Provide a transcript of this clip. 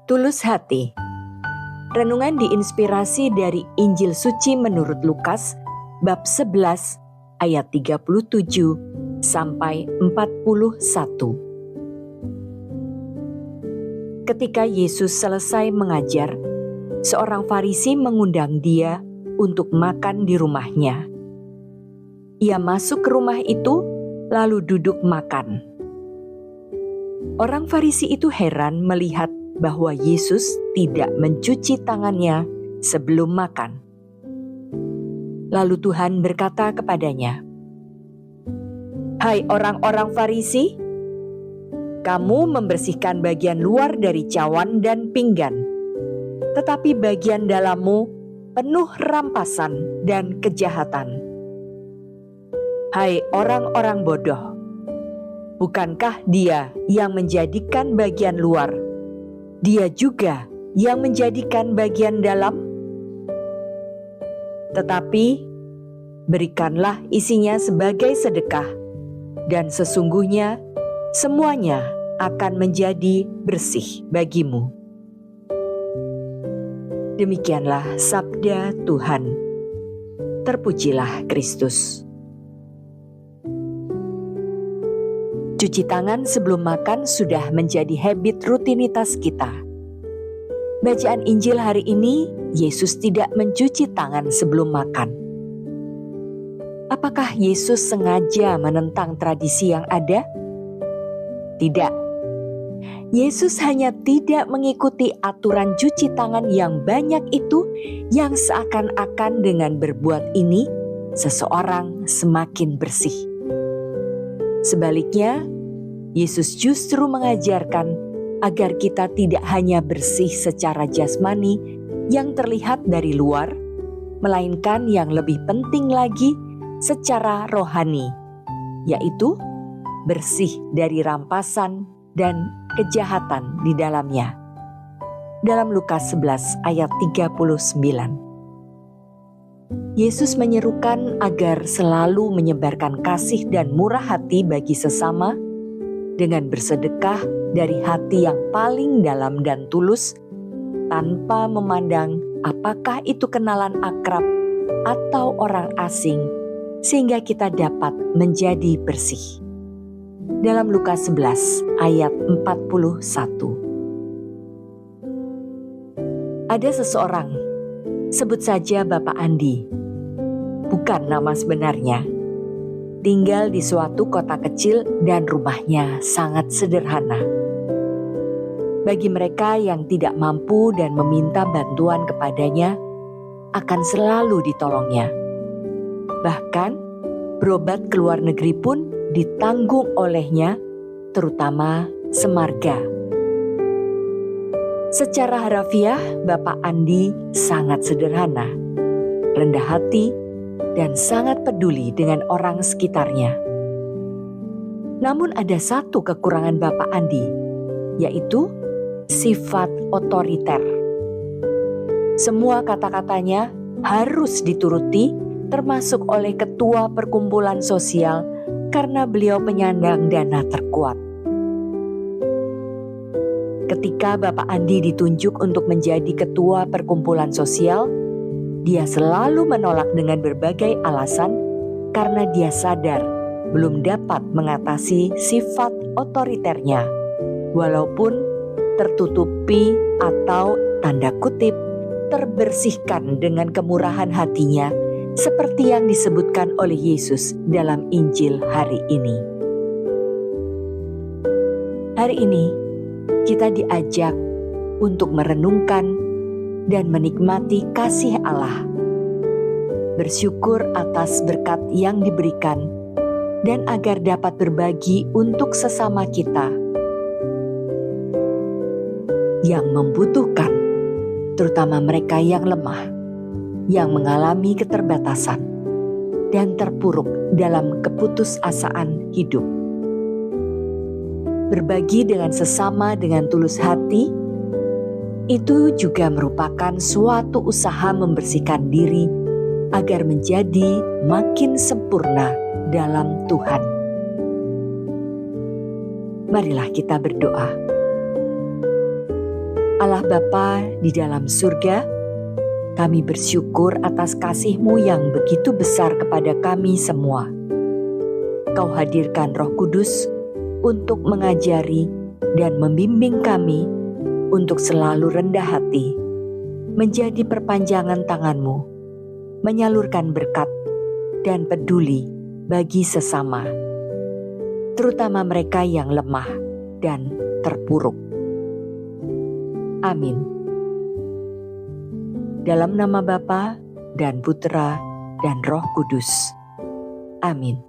Tulus hati. Renungan diinspirasi dari Injil Suci menurut Lukas bab 11 ayat 37 sampai 41. Ketika Yesus selesai mengajar, seorang Farisi mengundang dia untuk makan di rumahnya. Ia masuk ke rumah itu lalu duduk makan. Orang Farisi itu heran melihat bahwa Yesus tidak mencuci tangannya sebelum makan. Lalu Tuhan berkata kepadanya, "Hai orang-orang Farisi, kamu membersihkan bagian luar dari cawan dan pinggan, tetapi bagian dalammu penuh rampasan dan kejahatan. Hai orang-orang bodoh, bukankah Dia yang menjadikan bagian luar, Dia juga yang menjadikan bagian dalam? Tetapi berikanlah isinya sebagai sedekah, dan sesungguhnya semuanya akan menjadi bersih bagimu." Demikianlah sabda Tuhan. Terpujilah Kristus. Cuci tangan sebelum makan sudah menjadi habit rutinitas kita. Bacaan Injil hari ini, Yesus tidak mencuci tangan sebelum makan. Apakah Yesus sengaja menentang tradisi yang ada? Tidak. Yesus hanya tidak mengikuti aturan cuci tangan yang banyak itu, yang seakan-akan dengan berbuat ini, seseorang semakin bersih. Sebaliknya, Yesus justru mengajarkan agar kita tidak hanya bersih secara jasmani yang terlihat dari luar, melainkan yang lebih penting lagi secara rohani, yaitu bersih dari rampasan dan kejahatan di dalamnya. Dalam Lukas 11 ayat 39. Yesus menyerukan agar selalu menyebarkan kasih dan murah hati bagi sesama dengan bersedekah dari hati yang paling dalam dan tulus, tanpa memandang apakah itu kenalan akrab atau orang asing, sehingga kita dapat menjadi bersih. Dalam Lukas 11 ayat 41. Ada seseorang, sebut saja Bapak Andi, bukan nama sebenarnya, tinggal di suatu kota kecil dan rumahnya sangat sederhana. Bagi mereka yang tidak mampu dan meminta bantuan kepadanya, akan selalu ditolongnya. Bahkan berobat ke luar negeri pun ditanggung olehnya, terutama semarga. Secara harafiah, Bapak Andi sangat sederhana, rendah hati, dan sangat peduli dengan orang sekitarnya. Namun ada satu kekurangan Bapak Andi, yaitu sifat otoriter. Semua kata-katanya harus dituruti, termasuk oleh ketua perkumpulan sosial, karena beliau penyandang dana terkuat. Ketika Bapak Andi ditunjuk untuk menjadi ketua perkumpulan sosial, dia selalu menolak dengan berbagai alasan karena dia sadar belum dapat mengatasi sifat otoriternya, walaupun tertutupi atau tanda kutip terbersihkan dengan kemurahan hatinya, seperti yang disebutkan oleh Yesus dalam Injil hari ini. Hari ini kita diajak untuk merenungkan dan menikmati kasih Allah, bersyukur atas berkat yang diberikan, dan agar dapat berbagi untuk sesama kita yang membutuhkan, terutama mereka yang lemah, yang mengalami keterbatasan, dan terpuruk dalam keputusasaan hidup. Berbagi dengan sesama dengan tulus hati, itu juga merupakan suatu usaha membersihkan diri agar menjadi makin sempurna dalam Tuhan. Marilah kita berdoa. Allah Bapa di dalam surga, kami bersyukur atas kasih-Mu yang begitu besar kepada kami semua. Kau hadirkan Roh Kudus untuk mengajari dan membimbing kami untuk selalu rendah hati, menjadi perpanjangan tangan-Mu, menyalurkan berkat dan peduli bagi sesama, terutama mereka yang lemah dan terpuruk. Amin. Dalam nama Bapa dan Putera dan Roh Kudus. Amin.